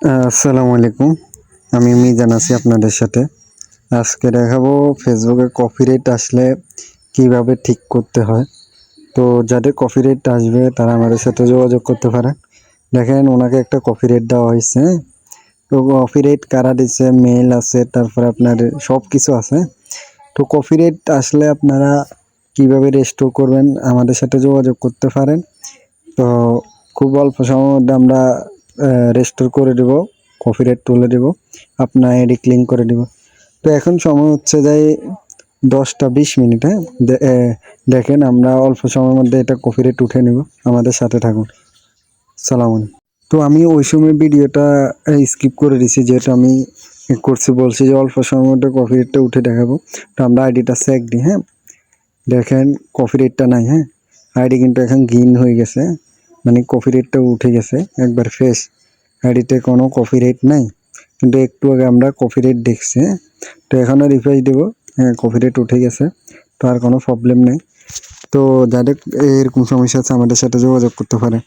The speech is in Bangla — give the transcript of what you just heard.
আসসালামু আলাইকুম। আমি মিজান আছি আপনাদের সাথে। আজকে দেখাবো ফেসবুকে কপিরাইট আসলে কিভাবে ঠিক করতে হয়। তো যাদের কপিরাইট আসবে তারা আমাদের সাথে যোগাযোগ করতে পারে। দেখেন ওনাকে একটা কপিরাইট দেওয়া হয়েছে, হ্যাঁ? তো কপিরাইট কারা দিচ্ছে, মেল আছে, তারপরে আপনার সব কিছু আছে। তো কপিরাইট আসলে আপনারা কিভাবে রেস্টোর করবেন আমাদের সাথে যোগাযোগ করতে পারেন। তো খুব অল্প সময়ের মধ্যে আমরা রেস্টোর করে দেব, কপিরাইট তুলে দেব, আপনার আইডি ক্লিন করে দেব। তো এখন সময় হচ্ছে যাই 10টা 20 মিনিট, হ্যাঁ? দেখেন আমরা অল্প সময়ের মধ্যে এটা কপিরাইট উঠে নেব, আমাদের সাথে থাকুন। সালাম আলাইকুম। তো আমি ওই সময় ভিডিওটা স্কিপ করে দিছি, যেহেতু আমি করছি, বলছি যে অল্প সময়ের মধ্যে কপিরাইটটা উঠে দেখাবো। তো আমরা আইডিটা চেক দিই, হ্যাঁ? দেখেন কপিরাইটটা নাই, হ্যাঁ? আইডি কিন্তু এখন গ্রিন হয়ে গেছে, মানে কপিরাইটটা উঠে গেছে একবার ফ্রেশ। আইডিতে কোনো কপিরাইট নাই, কিন্তু একটু আগে আমরা কপিরাইট দেখছি, হ্যাঁ? তো এখনও রিফ্রেশ দেবো, হ্যাঁ কপিরাইট উঠে গেছে। তো আর কোনো প্রবলেম নেই। তো যাদের এরকম সমস্যা আছে আমাদের সাথে যোগাযোগ করতে পারে।